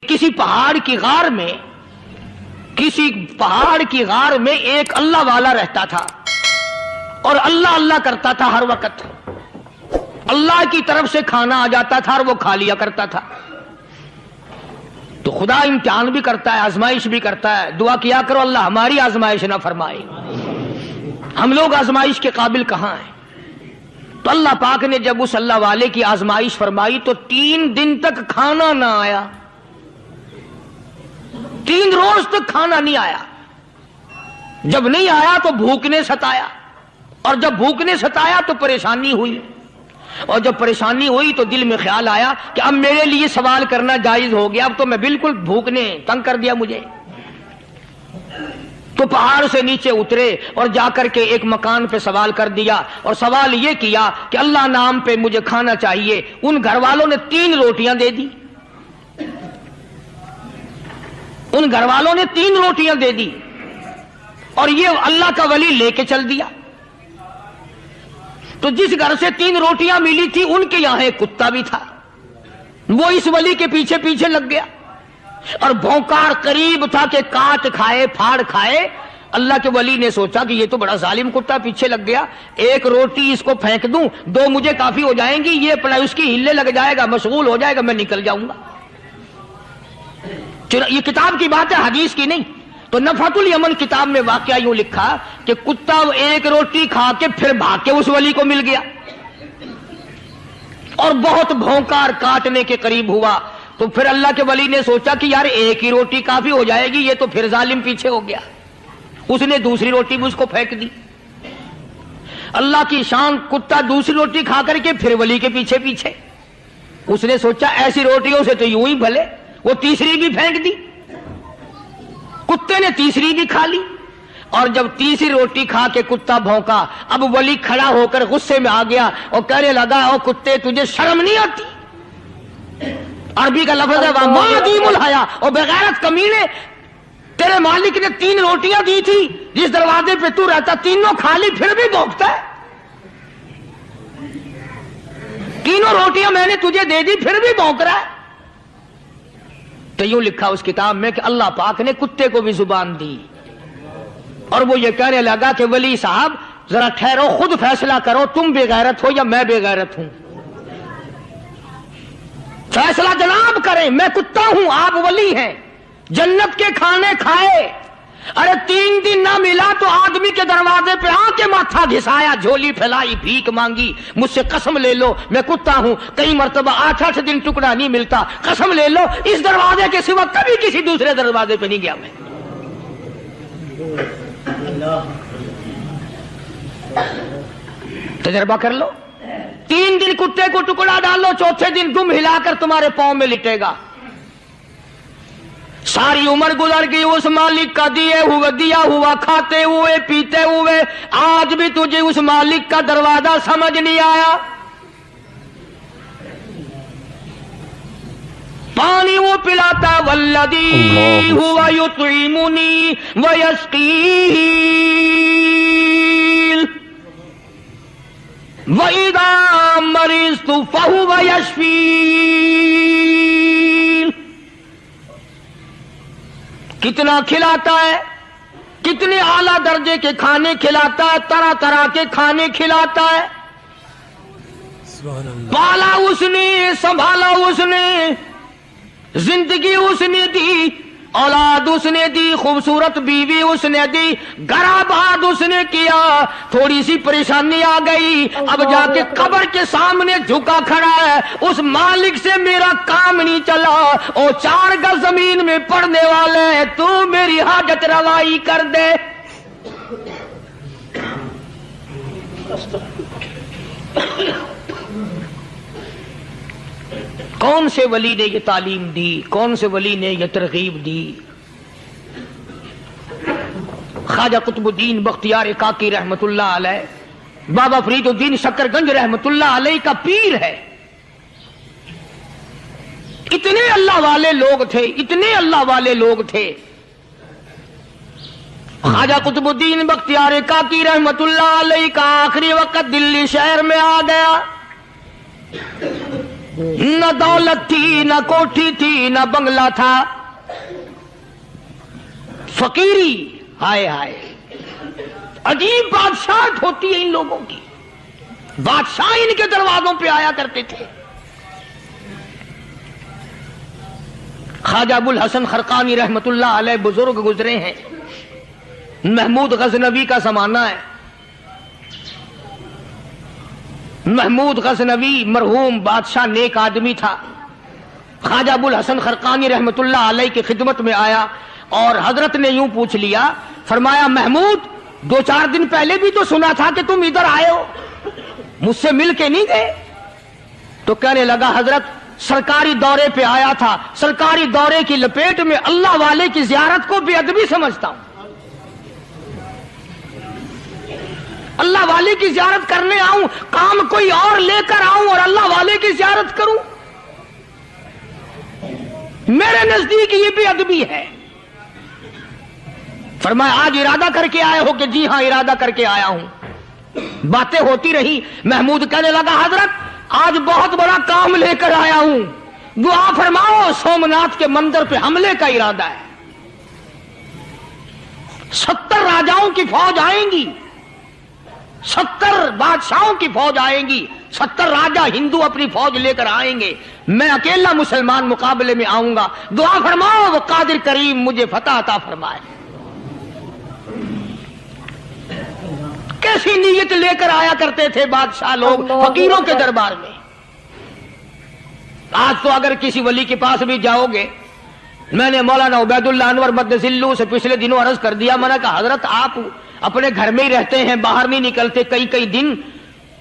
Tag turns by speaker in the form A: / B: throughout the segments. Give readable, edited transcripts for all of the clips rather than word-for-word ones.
A: کسی پہاڑ کی غار میں ایک اللہ والا رہتا تھا اور اللہ اللہ کرتا تھا ہر وقت. اللہ کی طرف سے کھانا آ جاتا تھا اور وہ کھا لیا کرتا تھا. تو خدا امتحان بھی کرتا ہے، آزمائش بھی کرتا ہے. دعا کیا کرو اللہ ہماری آزمائش نہ فرمائے. ہم لوگ آزمائش کے قابل کہاں ہیں؟ تو اللہ پاک نے جب اس اللہ والے کی آزمائش فرمائی تو 3 دن تک کھانا نہ آیا. 3 روز تک کھانا نہیں آیا. جب نہیں آیا تو بھوک نے ستایا، اور جب بھوک نے ستایا تو پریشانی ہوئی، اور جب پریشانی ہوئی تو دل میں خیال آیا کہ اب میرے لیے سوال کرنا جائز ہو گیا، اب تو میں بالکل بھوک نے تنگ کر دیا مجھے. تو پہاڑ سے نیچے اترے اور جا کر کے ایک مکان پہ سوال کر دیا، اور سوال یہ کیا کہ اللہ نام پہ مجھے کھانا چاہیے. ان گھر والوں نے 3 روٹیاں دے دی. ان گھر والوں نے 3 روٹیاں دے دی اور یہ اللہ کا ولی لے کے چل دیا. تو جس گھر سے 3 روٹیاں ملی تھی ان کے یہاں ایک کتا بھی تھا. وہ اس ولی کے پیچھے پیچھے لگ گیا اور بھونکار قریب تھا کہ کاٹ کھائے پھاڑ کھائے. اللہ کے ولی نے سوچا کہ یہ تو بڑا ظالم کتا پیچھے لگ گیا، 1 روٹی اس کو پھینک دوں، 2 مجھے کافی ہو جائیں گی، یہ اپنا اس کی ہلے لگ جائے گا، مشغول ہو جائے گا، میں نکل جاؤں گا. یہ کتاب کی بات ہے، حدیث کی نہیں. تو نفحۃ الیمن کتاب میں واقعہ یوں لکھا کہ کتا 1 روٹی کھا کے پھر بھاگ کے اس ولی کو مل گیا اور بہت بھونکار کاٹنے کے قریب ہوا. تو پھر اللہ کے ولی نے سوچا کہ یار 1 ہی روٹی کافی ہو جائے گی، یہ تو پھر ظالم پیچھے ہو گیا. اس نے دوسری روٹی بھی اس کو پھینک دی. اللہ کی شان، کتا دوسری روٹی کھا کر کے پھر ولی کے پیچھے پیچھے. اس نے سوچا ایسی روٹیوں سے تو یوں ہی بھلے، وہ تیسری بھی پھینک دی. کتے نے تیسری بھی کھا لی، اور جب تیسری روٹی کھا کے کتا بھونکا، اب ولی کھڑا ہو کر غصے میں آ گیا اور کہنے لگا او کتے تجھے شرم نہیں آتی؟ عربی کا لفظ ہے وَمَعَدِيمُ الْحَيَا، اور بغیرت کمینے، تیرے مالک نے 3 روٹیاں دی تھی، جس دروازے پہ تو رہتا تینوں کھا لی، پھر بھی بھونکتا ہے. 3 روٹیاں میں نے تجھے دے دی پھر بھی بھونک رہا ہے. تو یوں لکھا اس کتاب میں کہ اللہ پاک نے کتے کو بھی زبان دی اور وہ یہ کہنے لگا کہ ولی صاحب ذرا ٹھہرو، خود فیصلہ کرو، تم بے غیرت ہو یا میں بے غیرت ہوں. فیصلہ جناب کریں، میں کتا ہوں، آپ ولی ہیں. جنت کے کھانے کھائے، ارے 3 دن نہ ملا تو آدمی کے دروازے پہ آ کے ماتھا گھسایا، جھولی پھیلائی، بھیک مانگی، مجھ سے قسم لے لو میں کتا ہوں. کئی مرتبہ 8 دن ٹکڑا نہیں ملتا، قسم لے لو اس دروازے کے سوا کبھی کسی دوسرے دروازے پہ نہیں گیا میں. تجربہ کر لو. 3 دن کتے کو ٹکڑا ڈالو، 4تھے دن دم ہلا کر تمہارے پاؤں میں لٹے گا. ساری عمر گزر گئی اس مالک کا دیا ہوا کھاتے ہوئے پیتے ہوئے، آج بھی تجھے اس مالک کا دروازہ سمجھ نہیں آیا. پانی وہ پلاتا والذی ہوا یطعمنی ویسقین وَإِذَا مَرِضْتُ فَهُوَ يَشْفِينِ. کتنا کھلاتا ہے، کتنے اعلیٰ درجے کے کھانے کھلاتا ہے، طرح طرح کے کھانے کھلاتا ہے. پالا اس نے، سنبھالا اس نے، زندگی اس نے دی، اولاد اس نے دی، خوبصورت بیوی اس نے دی، گھر آباد اس نے کیا. تھوڑی سی پریشانی آ گئی، اب جا کے قبر کے سامنے جھکا کھڑا ہے، اس مالک سے میرا کام نہیں چلا، او 4 گز زمین میں پڑنے والے، تو میری حاجت روائی کر دے. کون سے ولی نے یہ تعلیم دی، کون سے ولی نے یہ ترغیب دی؟ خواجہ قطب الدین بختیار کاکی رحمت اللہ علیہ، بابا فرید الدین شکر گنج رحمت اللہ علیہ کا پیر ہے. اتنے اللہ والے لوگ تھے، اتنے اللہ والے لوگ تھے. خواجہ قطب الدین بختیار کاکی رحمت اللہ علیہ کا آخری وقت دلی شہر میں آ گیا. نہ دولت تھی، نہ کوٹھی تھی، نہ بنگلہ تھا، فقیری. ہائے ہائے، عجیب بادشاہت ہوتی ہے ان لوگوں کی. بادشاہ ان کے دروازوں پہ آیا کرتے تھے. خواجہ ابو الحسن خرقانی رحمت اللہ علیہ بزرگ گزرے ہیں. محمود غزنوی کا زمانہ ہے. محمود غزنوی مرحوم بادشاہ نیک آدمی تھا. خواجہ ابو الحسن خرقانی رحمت اللہ علیہ کی خدمت میں آیا اور حضرت نے یوں پوچھ لیا، فرمایا محمود 2-4 دن پہلے بھی تو سنا تھا کہ تم ادھر آئے ہو، مجھ سے مل کے نہیں گئے؟ تو کہنے لگا حضرت سرکاری دورے پہ آیا تھا، سرکاری دورے کی لپیٹ میں اللہ والے کی زیارت کو بے ادبی سمجھتا ہوں. اللہ والے کی زیارت کرنے آؤں، کام کوئی اور لے کر آؤں اور اللہ والے کی زیارت کروں؟ میرے نزدیک یہ بے ادبی ہے. فرمایا آج ارادہ کر کے آئے ہو؟ کہ جی ہاں ارادہ کر کے آیا ہوں. باتیں ہوتی رہی. محمود کہنے لگا حضرت آج بہت بڑا کام لے کر آیا ہوں، دعا فرماؤ. سومناتھ کے مندر پہ حملے کا ارادہ ہے. 70 راجاؤں کی فوج آئیں گی، 70 بادشاہوں کی فوج آئیں گی، 70 راجا ہندو اپنی فوج لے کر آئیں گے. میں اکیلا مسلمان مقابلے میں آؤں گا. دعا فرماؤ وہ قادر کریم مجھے فتح عطا فرمائے. کیسی نیت لے کر آیا کرتے تھے بادشاہ لوگ فقیروں کے دربار میں. آج تو اگر کسی ولی کے پاس بھی جاؤ گے، میں نے مولانا عبید اللہ انور مدذلو سے پچھلے دنوں عرض کر دیا، میں نے کہا حضرت آپ اپنے گھر میں ہی رہتے ہیں، باہر نہیں نکلتے، کئی دن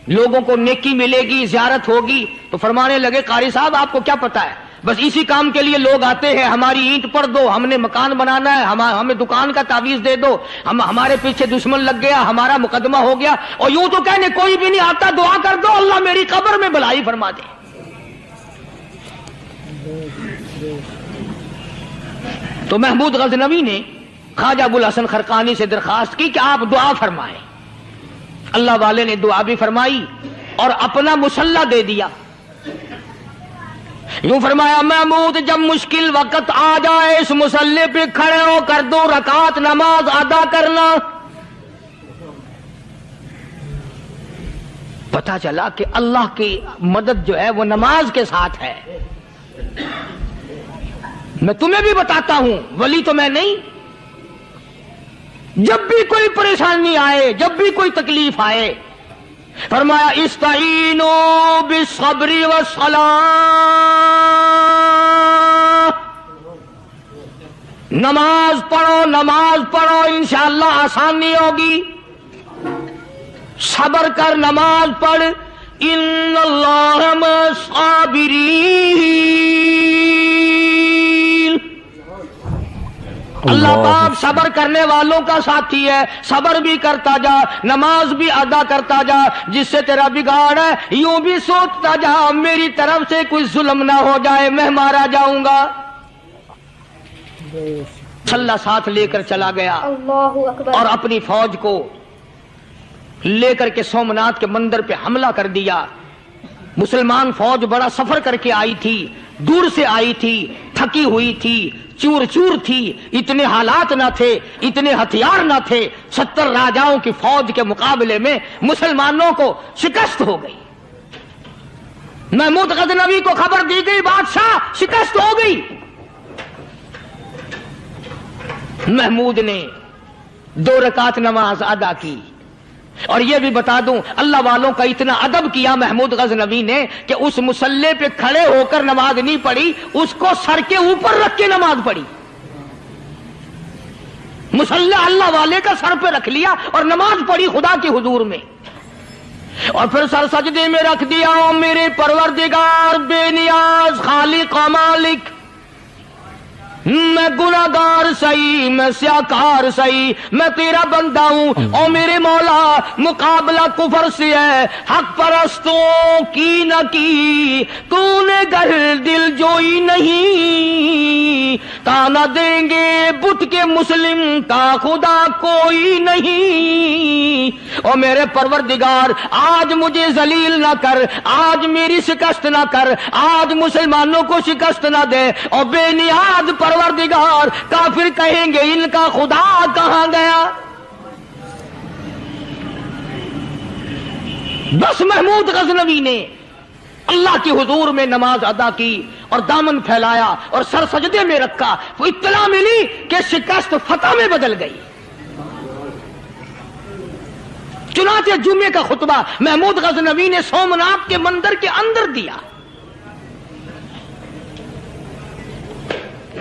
A: لوگوں کو نیکی ملے گی، زیارت ہوگی. تو فرمانے لگے قاری صاحب آپ کو کیا پتا ہے، بس اسی کام کے لیے لوگ آتے ہیں. ہماری اینٹ پڑ دو، ہم نے مکان بنانا ہے، ہمیں دکان کا تعویذ دے دو، ہمارے پیچھے دشمن لگ گیا، ہمارا مقدمہ ہو گیا، اور یوں تو کہنے کوئی بھی نہیں آتا، دعا کر دو اللہ میری قبر میں بھلائی فرما دے. تو محمود غزنوی نے خواجہ ابو الحسن خرقانی سے درخواست کی کہ آپ دعا فرمائیں. اللہ والے نے دعا بھی فرمائی اور اپنا مسلح دے دیا. یوں فرمایا محمود جب مشکل وقت آ جائے اس مسلح پہ کھڑے ہو کر 2 رکعت نماز ادا کرنا. پتا چلا کہ اللہ کی مدد جو ہے وہ نماز کے ساتھ ہے. میں تمہیں بھی بتاتا ہوں، ولی تو میں نہیں. جب بھی کوئی پریشانی آئے، جب بھی کوئی تکلیف آئے، فرمایا استعینوا بالصبر والصلاۃ، نماز پڑھو انشاءاللہ آسانی ہوگی. صبر کر، نماز پڑھ. ان اللہ مع الصابرین، اللہ پاک صبر کرنے والوں کا ساتھی ہے. صبر بھی کرتا جا، نماز بھی ادا کرتا جا. جس سے تیرا بگاڑ ہے یوں بھی سوچتا جا میری طرف سے کوئی ظلم نہ ہو جائے، میں مارا جاؤں گا. چھلا ساتھ لے کر چلا گیا اور اپنی فوج کو لے کر کے سومناتھ کے مندر پہ حملہ کر دیا. مسلمان فوج بڑا سفر کر کے آئی تھی، دور سے آئی تھی، تھکی ہوئی تھی، چور تھی، اتنے حالات نہ تھے، اتنے ہتھیار نہ تھے. 70 راجاؤں کی فوج کے مقابلے میں مسلمانوں کو شکست ہو گئی. محمود غزنوی کو خبر دی گئی بادشاہ شکست ہو گئی. محمود نے 2 رکعت نماز ادا کی. اور یہ بھی بتا دوں اللہ والوں کا اتنا ادب کیا محمود غزنوی نے کہ اس مسلح پہ کھڑے ہو کر نماز نہیں پڑھی، اس کو سر کے اوپر رکھ کے نماز پڑھی. مسلح اللہ والے کا سر پہ رکھ لیا اور نماز پڑھی خدا کی حضور میں. اور پھر سر سجدے میں رکھ دیا. او میرے پروردگار بے نیاز خالق و مالک، میں گناہگار سہی، میں سیاکار سہی، میں تیرا بندہ ہوں. او میرے مولا مقابلہ کفر سے ہے، حق پرستوں کی نہ کی تو نے گر دل جوئی نہیں. نہ دیں گے بت کے مسلم کا خدا کوئی نہیں۔ او میرے پروردگار آج مجھے ذلیل نہ کر، آج میری شکست نہ کر، آج مسلمانوں کو شکست نہ دے۔ اور بے نیاز پروردگار کافر کہیں گے ان کا خدا کہاں گیا؟ بس محمود غزنوی نے اللہ کے حضور میں نماز ادا کی اور دامن پھیلایا اور سر سجدے میں رکھا، وہ اطلاع ملی کہ شکست فتح میں بدل گئی۔ چنانچہ جمعے کا خطبہ محمود غزنوی نے سومناتھ کے مندر کے اندر دیا۔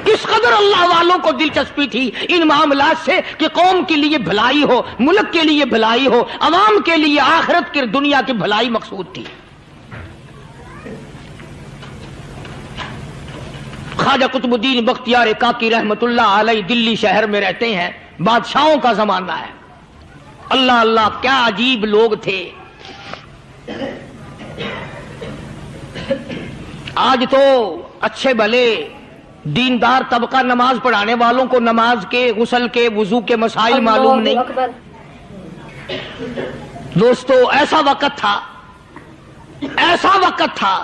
A: اس قدر اللہ والوں کو دلچسپی تھی ان معاملات سے کہ قوم کے لیے بھلائی ہو، ملک کے لیے بھلائی ہو، عوام کے لیے آخرت کی دنیا کی بھلائی مقصود تھی۔ خواجہ قطب الدین بختیار کاکی رحمت اللہ علیہ دلی شہر میں رہتے ہیں، بادشاہوں کا زمانہ ہے۔ اللہ اللہ کیا عجیب لوگ تھے۔ آج تو اچھے بھلے دیندار طبقہ نماز پڑھانے والوں کو نماز کے، غسل کے، وضو کے مسائل معلوم نہیں۔ دوستو ایسا وقت تھا، ایسا وقت تھا،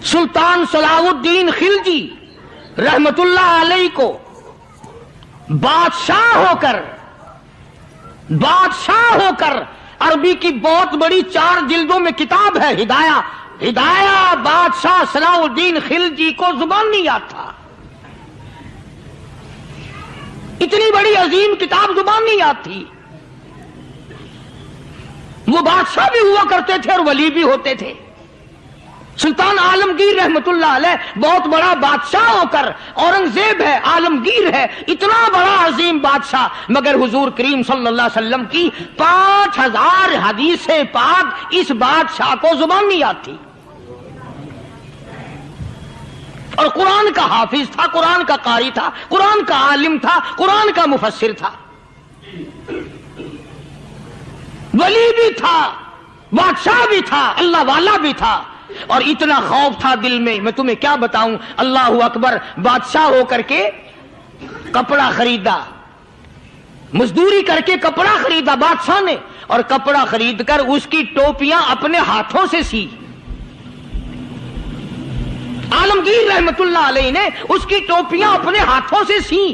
A: سلطان صلاح الدین خلجی رحمت اللہ علیہ کو بادشاہ ہو کر عربی کی بہت بڑی 4 جلدوں میں کتاب ہے ہدایہ بادشاہ صلاح الدین خلجی کو زبان نہیں آتا، اتنی بڑی عظیم کتاب زبان نہیں آتی۔ وہ بادشاہ بھی ہوا کرتے تھے اور ولی بھی ہوتے تھے۔ سلطان عالمگیر رحمت اللہ علیہ بہت بڑا بادشاہ ہو کر، اورنگزیب ہے، عالمگیر ہے، اتنا بڑا عظیم بادشاہ، مگر حضور کریم صلی اللہ علیہ وسلم کی 5000 حدیث پاک اس بادشاہ کو زبان نہیں آتی، اور قرآن کا حافظ تھا، قرآن کا قاری تھا، قرآن کا عالم تھا، قرآن کا مفسر تھا، ولی بھی تھا، بادشاہ بھی تھا، اللہ والا بھی تھا، اور اتنا خوف تھا دل میں تمہیں کیا بتاؤں۔ اللہ اکبر، بادشاہ ہو کر کے کپڑا خریدا، مزدوری کر کے کپڑا خریدا بادشاہ نے، اور کپڑا خرید کر اس کی ٹوپیاں اپنے ہاتھوں سے سی۔ عالمگیر رحمت اللہ علیہ نے اس کی ٹوپیاں اپنے ہاتھوں سے سی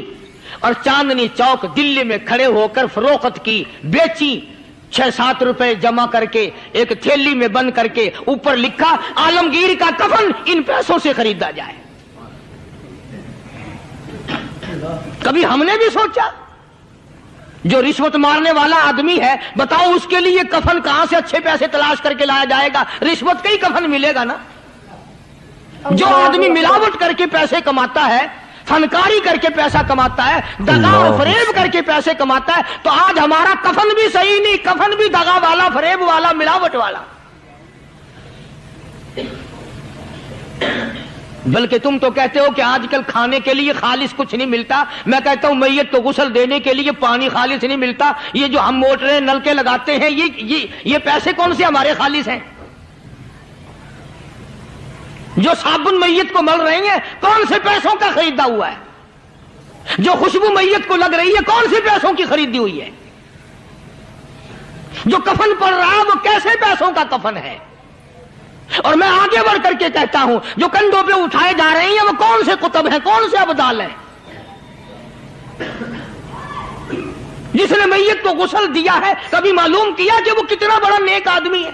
A: اور چاندنی چوک دلی میں کھڑے ہو کر فروخت کی، بیچی۔ 6-7 روپے جمع کر کے ایک تھیلی میں بند کر کے اوپر لکھا عالمگیر کا کفن ان پیسوں سے خریدا جائے۔ کبھی ہم نے بھی سوچا جو رشوت مارنے والا آدمی ہے، بتاؤ اس کے لیے کفن کہاں سے اچھے پیسے تلاش کر کے لایا جائے گا؟ رشوت کا ہی کفن ملے گا نا۔ جو آدمی ملاوٹ کر کے پیسے کماتا ہے، فنکاری کر کے پیسہ کماتا ہے، دغا اور فریب کر کے پیسے کماتا ہے، تو آج ہمارا کفن بھی صحیح نہیں، کفن بھی دغا والا، فریب والا، ملاوٹ والا۔ بلکہ تم تو کہتے ہو کہ آج کل کھانے کے لیے خالص کچھ نہیں ملتا، میں کہتا ہوں میت کو غسل دینے کے لیے پانی خالص نہیں ملتا۔ یہ جو ہم موٹریں نلکے لگاتے ہیں، یہ پیسے کون سے ہمارے خالص ہیں؟ جو صابن میت کو مل رہی ہیں کون سے پیسوں کا خریدا ہوا ہے؟ جو خوشبو میت کو لگ رہی ہے کون سے پیسوں کی خریدی ہوئی ہے؟ جو کفن پڑ رہا ہے وہ کیسے پیسوں کا کفن ہے؟ اور میں آگے بڑھ کر کے کہتا ہوں جو کندھوں پہ اٹھائے جا رہے ہیں وہ کون سے کتب ہیں، کون سے ابدال ہیں؟ جس نے میت کو غسل دیا ہے کبھی معلوم کیا کہ وہ کتنا بڑا نیک آدمی ہے؟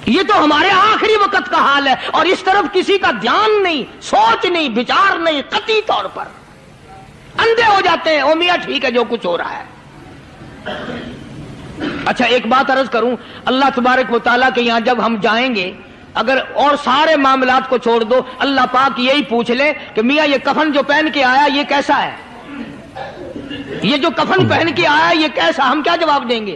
A: یہ تو ہمارے آخری وقت کا حال ہے، اور اس طرف کسی کا دھیان نہیں، سوچ نہیں، بچار نہیں، قطعی طور پر اندھے ہو جاتے ہیں۔ او میاں ٹھیک ہے جو کچھ ہو رہا ہے۔ اچھا ایک بات عرض کروں، اللہ تبارک و تعالیٰ کے یہاں جب ہم جائیں گے، اگر اور سارے معاملات کو چھوڑ دو، اللہ پاک یہی پوچھ لے کہ میاں یہ کفن جو پہن کے آیا یہ کیسا ہے؟ یہ جو کفن پہن کے آیا یہ کیسا؟ ہم کیا جواب دیں گے؟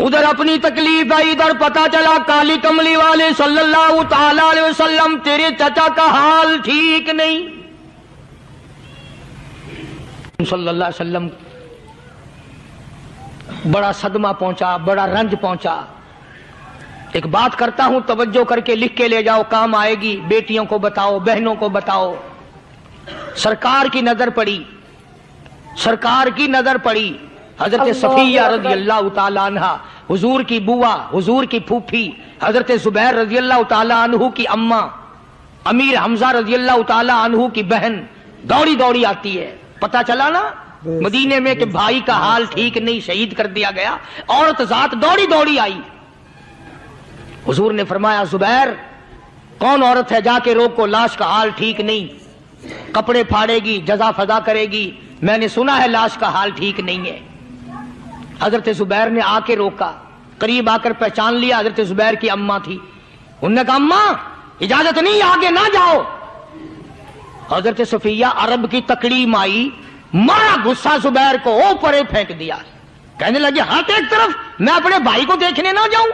A: ادھر اپنی تکلیف آئی، ادھر پتا چلا کالی کملی والے صلی اللہ تعالی علیہ وسلم تیرے چچا کا حال ٹھیک نہیں۔ صلی اللہ علیہ وسلم بڑا صدمہ پہنچا، بڑا رنج پہنچا۔ ایک بات کرتا ہوں، توجہ کر کے لکھ کے لے جاؤ، کام آئے گی، بیٹیوں کو بتاؤ، بہنوں کو بتاؤ۔ سرکار کی نظر پڑی، سرکار کی نظر پڑی، حضرت صفیہ رضی اللہ تعالی عنہ، حضور کی بوا، حضور کی پھوپھی، حضرت زبیر رضی اللہ تعالی عنہ کی اماں، امیر حمزہ رضی اللہ تعالی عنہ کی بہن دوڑی دوڑی آتی ہے۔ پتا چلا نا مدینے میں کہ بھائی کا حال ٹھیک نہیں، شہید کر دیا گیا، عورت ذات دوڑی دوڑی آئی۔ حضور نے فرمایا زبیر کون عورت ہے، جا کے روکو، لاش کا حال ٹھیک نہیں، کپڑے پھاڑے گی، جزا فضا کرے گی، میں نے سنا ہے لاش کا حال ٹھیک نہیں ہے۔ حضرت زبیر نے آ کے روکا، قریب آ کر پہچان لیا، حضرت زبیر کی اماں تھی۔ انہوں نے کہا اماں اجازت نہیں، آگے نہ جاؤ۔ حضرت صفیہ عرب کی تکڑی مائی، مارا غصہ زبیر کو، اوپر پھینک دیا، کہنے لگے ہاتھ ایک طرف، میں اپنے بھائی کو دیکھنے نہ جاؤں۔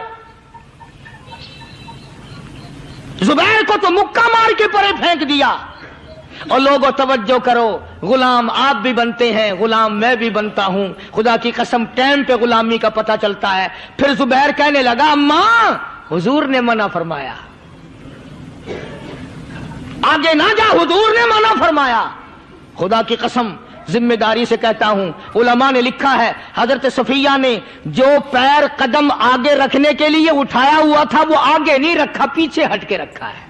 A: زبیر کو تو مکہ مار کے پرے پھینک دیا۔ اور لوگوں توجہ کرو، غلام آپ بھی بنتے ہیں، غلام میں بھی بنتا ہوں، خدا کی قسم ٹائم پہ غلامی کا پتہ چلتا ہے۔ پھر زبیر کہنے لگا اماں حضور نے منع فرمایا، آگے نہ جا، حضور نے منع فرمایا۔ خدا کی قسم ذمہ داری سے کہتا ہوں، علماء نے لکھا ہے حضرت صفیہ نے جو پیر قدم آگے رکھنے کے لیے اٹھایا ہوا تھا وہ آگے نہیں رکھا، پیچھے ہٹ کے رکھا ہے،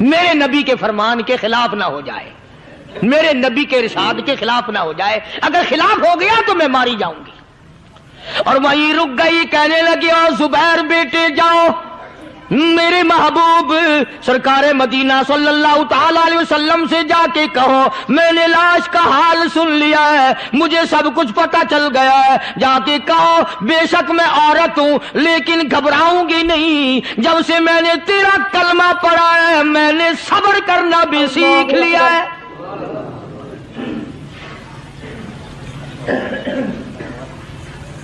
A: میرے نبی کے فرمان کے خلاف نہ ہو جائے، میرے نبی کے ارشاد کے خلاف نہ ہو جائے، اگر خلاف ہو گیا تو میں ماری جاؤں گی۔ اور وہیں رک گئی، کہنے لگی او زبیر بیٹے جاؤ، میرے محبوب سرکار مدینہ صلی اللہ تعالی علیہ وسلم سے جا کے کہو میں نے لاش کا حال سن لیا ہے، مجھے سب کچھ پتا چل گیا ہے، جا کے کہو بے شک میں عورت ہوں لیکن گھبراؤں گی نہیں، جب سے میں نے تیرا کلمہ پڑھا ہے میں نے صبر کرنا بھی سیکھ لیا ہے۔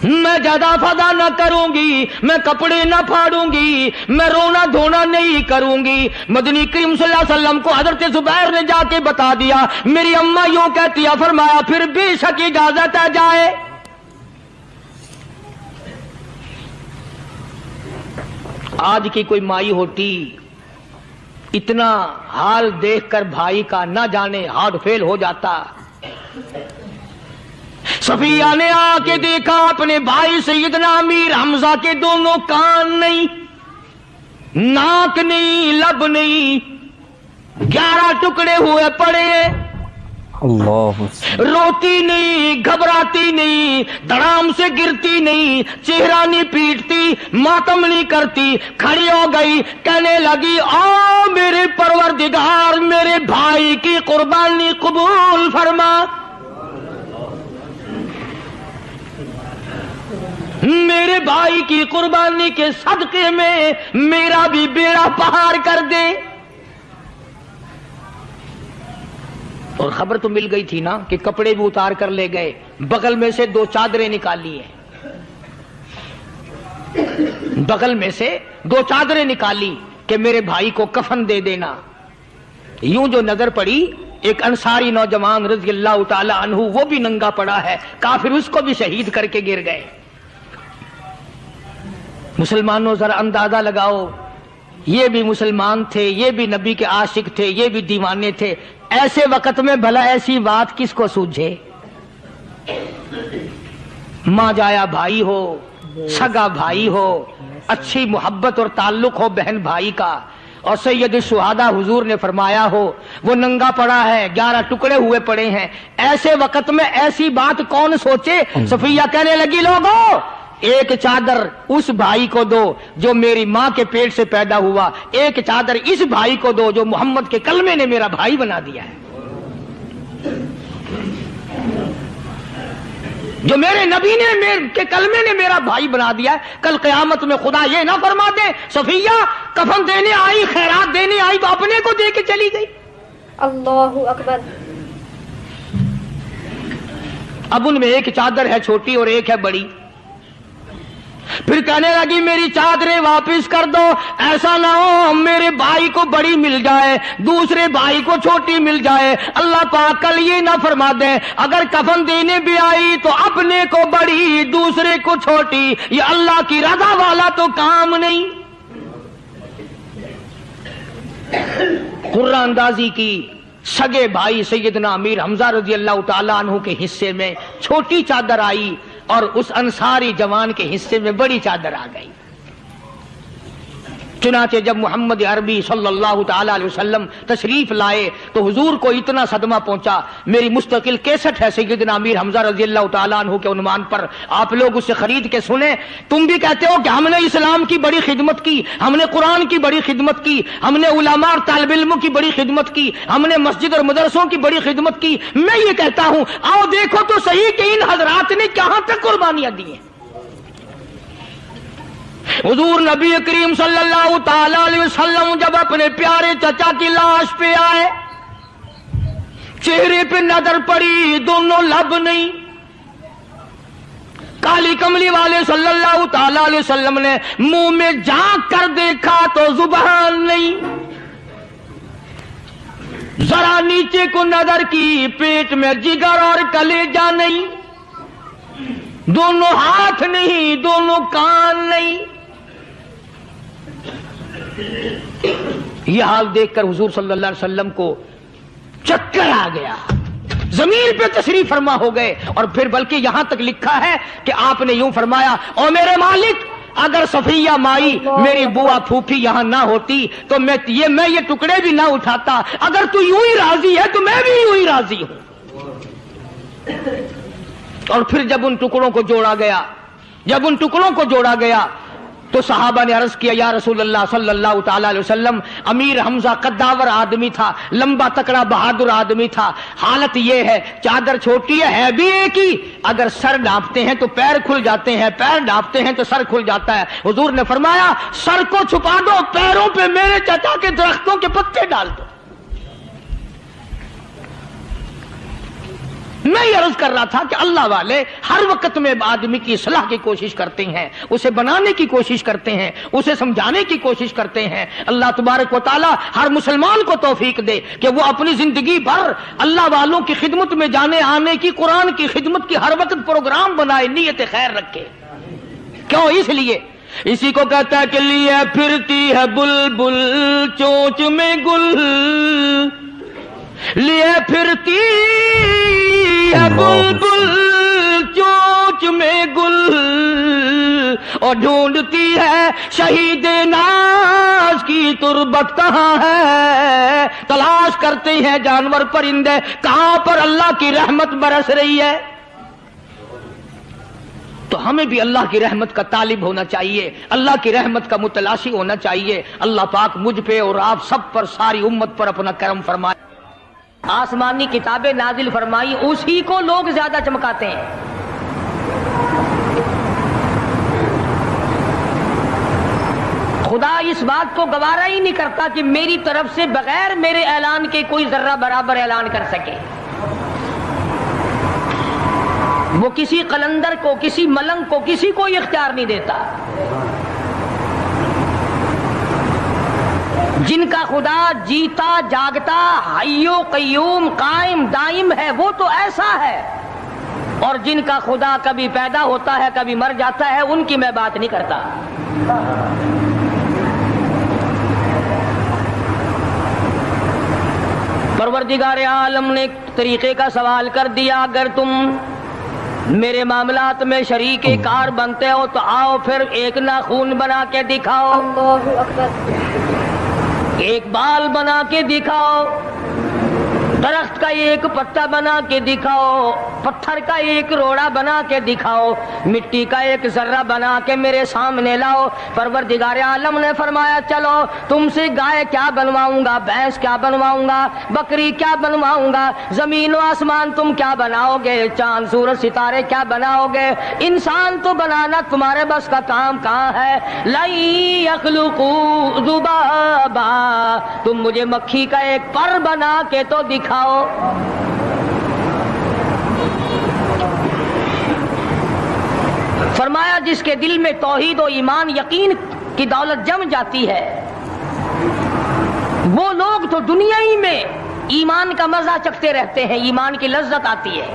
A: میں زیادہ فضا نہ کروں گی، میں کپڑے نہ پھاڑوں گی، میں رونا دھونا نہیں کروں گی۔ مدنی کریم صلی اللہ علیہ وسلم کو حضرت زبیر نے جا کے بتا دیا، میری اماں یوں کہتی ہے، فرمایا پھر بے شک اجازت ہے جائے۔ آج کی کوئی مائی ہوتی اتنا حال دیکھ کر بھائی کا نہ جانے ہارٹ فیل ہو جاتا۔ صفیہ نے آ کے دیکھا اپنے بھائی سیدنا امیر حمزہ کے دونوں کان نہیں، ناک نہیں، لب نہیں، 11 ٹکڑے ہوئے پڑے،
B: اللہ
A: روتی نہیں، گھبراتی نہیں، دھڑام سے گرتی نہیں، چہرہ نہیں پیٹتی، ماتم نہیں کرتی، کھڑی ہو گئی، کہنے لگی او میرے پروردگار میرے بھائی کی قربانی قبول فرما، میرے بھائی کی قربانی کے صدقے میں میرا بھی بیڑا پار کر دے۔ اور خبر تو مل گئی تھی نا کہ کپڑے بھی اتار کر لے گئے، بغل میں سے 2 چادریں نکالی ہیں، بغل میں سے 2 چادریں نکالی کہ میرے بھائی کو کفن دے دینا۔ یوں جو نظر پڑی ایک انصاری نوجوان رضی اللہ تعالی عنہ، وہ بھی ننگا پڑا ہے، کافر اس کو بھی شہید کر کے گر گئے۔ مسلمانوں ذرا اندازہ لگاؤ، یہ بھی مسلمان تھے، یہ بھی نبی کے عاشق تھے، یہ بھی دیوانے تھے، ایسے وقت میں بھلا ایسی بات کس کو سوجھے؟ ماں جایا بھائی ہو، سگا بھائی ہو، اچھی محبت اور تعلق ہو بہن بھائی کا، اور سید الشہداء حضور نے فرمایا ہو وہ ننگا پڑا ہے، 11 ٹکڑے ہوئے پڑے ہیں، ایسے وقت میں ایسی بات کون سوچے؟ صفیہ کہنے لگی لوگوں ایک چادر اس بھائی کو دو جو میری ماں کے پیٹ سے پیدا ہوا، ایک چادر اس بھائی کو دو جو محمد کے کلمے نے میرا بھائی بنا دیا ہے، جو میرے نبی نے کے کلمے نے میرا بھائی بنا دیا ہے۔ کل قیامت میں خدا یہ نہ فرما دے صفیہ کفن دینے آئی، خیرات دینے آئی تو اپنے کو دے کے چلی گئی۔
C: اللہ اکبر۔
A: اب ان میں ایک چادر ہے چھوٹی اور ایک ہے بڑی، پھر کہنے لگی میری چادریں واپس کر دو، ایسا نہ ہو میرے بھائی کو بڑی مل جائے دوسرے بھائی کو چھوٹی مل جائے، اللہ پاک کل یہ نہ فرما دے اگر کفن دینے بھی آئی تو اپنے کو بڑی دوسرے کو چھوٹی، یہ اللہ کی رضا والا تو کام نہیں۔ قرآن اندازی کی، سگے بھائی سیدنا امیر حمزہ رضی اللہ تعالیٰ عنہ کے حصے میں چھوٹی چادر آئی اور اس انصاری جوان کے حصے میں بڑی چادر آ گئی۔ چنانچہ جب محمد عربی صلی اللہ تعالی علیہ وسلم تشریف لائے تو حضور کو اتنا صدمہ پہنچا، میری مستقل کیسٹ ہے سیدنا امیر حمزہ رضی اللہ تعالیٰ عنہ کے عنوان پر، آپ لوگ اسے خرید کے سنیں۔ تم بھی کہتے ہو کہ ہم نے اسلام کی بڑی خدمت کی، ہم نے قرآن کی بڑی خدمت کی، ہم نے علماء اور طالب علموں کی بڑی خدمت کی، ہم نے مسجد اور مدرسوں کی بڑی خدمت کی۔ میں یہ کہتا ہوں آؤ دیکھو تو صحیح کہ ان حضرات نے کہاں تک قربانیاں دی ہیں۔ حضور نبی کریم صلی اللہ تعالی علیہ وسلم جب اپنے پیارے چچا کی لاش پہ آئے، چہرے پہ نظر پڑی دونوں لب نہیں، کالی کملی والے صلی اللہ تعالی علیہ وسلم نے منہ میں جھانک کر دیکھا تو زبان نہیں، ذرا نیچے کو نظر کی پیٹ میں جگر اور کلیجہ نہیں، دونوں ہاتھ نہیں دونوں کان نہیں۔ یہ حال دیکھ کر حضور صلی اللہ علیہ وسلم کو چکر آ گیا، زمین پہ تشریف فرما ہو گئے، اور پھر بلکہ یہاں تک لکھا ہے کہ آپ نے یوں فرمایا او میرے مالک اگر صفیہ مائی میری بوا پھوپھی یہاں نہ ہوتی تو میں یہ ٹکڑے بھی نہ اٹھاتا، اگر تو یوں ہی راضی ہے تو میں بھی یوں ہی راضی ہوں۔ اور پھر جب ان ٹکڑوں کو جوڑا گیا تو صحابہ نے عرض کیا یا رسول اللہ صلی اللہ تعالی علیہ وسلم، امیر حمزہ قداور آدمی تھا، لمبا تکڑا بہادر آدمی تھا، حالت یہ ہے چادر چھوٹی ہے بھی ایک ہی، اگر سر ڈھانپتے ہیں تو پیر کھل جاتے ہیں، پیر ڈھانپتے ہیں تو سر کھل جاتا ہے۔ حضور نے فرمایا سر کو چھپا دو، پیروں پہ میرے چچا کے درختوں کے پتے ڈال دو۔ میں یہ عرض کر رہا تھا کہ اللہ والے ہر وقت میں آدمی کی اصلاح کی کوشش کرتے ہیں، اسے بنانے کی کوشش کرتے ہیں، اسے سمجھانے کی کوشش کرتے ہیں۔ اللہ تبارک و تعالی ہر مسلمان کو توفیق دے کہ وہ اپنی زندگی بھر اللہ والوں کی خدمت میں جانے آنے کی، قرآن کی خدمت کی ہر وقت پروگرام بنائے، نیت خیر رکھے۔ کیوں؟ اس لیے اسی کو کہتا ہے کہ لیے پھرتی ہے بلبل چونچ میں گل، لیے پھرتی ہے بلبل چونچ میں گل، اور ڈھونڈتی ہے شہید ناز کی تربت کہاں ہے، تلاش کرتے ہیں جانور پرندے کہاں پر اللہ کی رحمت برس رہی ہے۔ تو ہمیں بھی اللہ کی رحمت کا طالب ہونا چاہیے، اللہ کی رحمت کا متلاشی ہونا چاہیے۔ اللہ پاک مجھ پہ اور آپ سب پر، ساری امت پر اپنا کرم فرمائے۔ آسمانی کتابیں نازل فرمائی، اسی کو لوگ زیادہ چمکاتے ہیں۔ خدا اس بات کو گوارا ہی نہیں کرتا کہ میری طرف سے بغیر میرے اعلان کے کوئی ذرہ برابر اعلان کر سکے۔ وہ کسی قلندر کو، کسی ملنگ کو، کسی کو اختیار نہیں دیتا۔ جن کا خدا جیتا جاگتا حی و قیوم قائم دائم ہے وہ تو ایسا ہے، اور جن کا خدا کبھی پیدا ہوتا ہے کبھی مر جاتا ہے ان کی میں بات نہیں کرتا۔ پروردگار عالم نے طریقے کا سوال کر دیا، اگر تم میرے معاملات میں شریک کار بنتے ہو تو آؤ پھر ایک ناخون بنا کے دکھاؤ،
C: اللہ اکبر،
A: ایک بال بنا کے دکھاؤ، درخت کا ایک پتا بنا کے دکھاؤ، پتھر کا ایک روڑا بنا کے دکھاؤ، مٹی کا ایک ذرہ بنا کے میرے سامنے لاؤ۔ پروردگار عالم نے فرمایا چلو تم سے گائے کیا بنواؤں گا، بھینس کیا بنواؤں گا، بکری کیا بنواؤں گا، زمین و آسمان تم کیا بناؤ گے، چاند سورج ستارے کیا بناؤ گے، انسان تو بنانا تمہارے بس کا کام کہاں ہے۔ لَن يَخْلُقُوا ذُبَابًا، تم مجھے مکھی کا ایک پر بنا کے تو دکھاؤ۔ فرمایا جس کے دل میں توحید و ایمان یقین کی دولت جم جاتی ہے وہ لوگ تو دنیا ہی میں ایمان کا مزہ چکھتے رہتے ہیں، ایمان کی لذت آتی ہے۔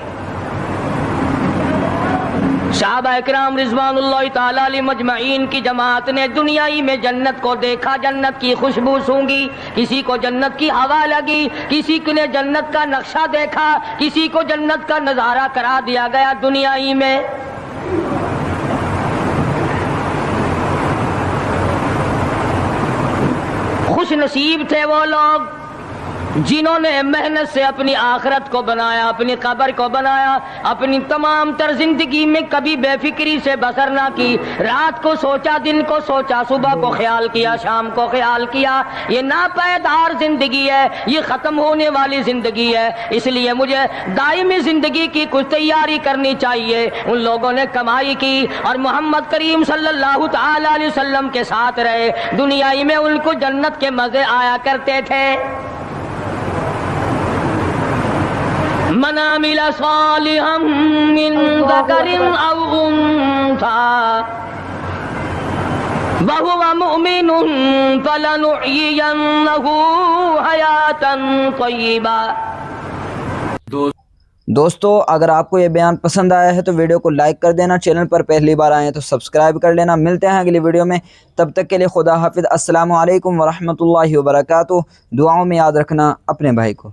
A: صحابہ کرام رضوان اللہ تعالی علیہ مجمعین کی جماعت نے دنیا ہی میں جنت کو دیکھا، جنت کی خوشبو سونگھی، کسی کو جنت کی ہوا لگی، کسی نے جنت کا نقشہ دیکھا، کسی کو جنت کا نظارہ کرا دیا گیا دنیا ہی میں۔ خوش نصیب تھے وہ لوگ جنہوں نے محنت سے اپنی آخرت کو بنایا، اپنی قبر کو بنایا، اپنی تمام تر زندگی میں کبھی بے فکری سے بسر نہ کی، رات کو سوچا، دن کو سوچا، صبح کو خیال کیا، شام کو خیال کیا۔ یہ ناپائیدار زندگی ہے، یہ ختم ہونے والی زندگی ہے، اس لیے مجھے دائمی زندگی کی کچھ تیاری کرنی چاہیے۔ ان لوگوں نے کمائی کی اور محمد کریم صلی اللہ تعالی علیہ وسلم کے ساتھ رہے، دنیا ہی میں ان کو جنت کے مزے آیا کرتے تھے۔ من عمل صالحا من ذکر او انثى وهو مؤمن فلنحيينه حياة طیبہ۔
B: دوستو اگر آپ کو یہ بیان پسند آیا ہے تو ویڈیو کو لائک کر دینا، چینل پر پہلی بار آئے ہیں تو سبسکرائب کر لینا۔ ملتے ہیں اگلی ویڈیو میں، تب تک کے لیے خدا حافظ۔ السلام علیکم ورحمۃ اللہ وبرکاتہ۔ دعاؤں میں یاد رکھنا اپنے بھائی کو۔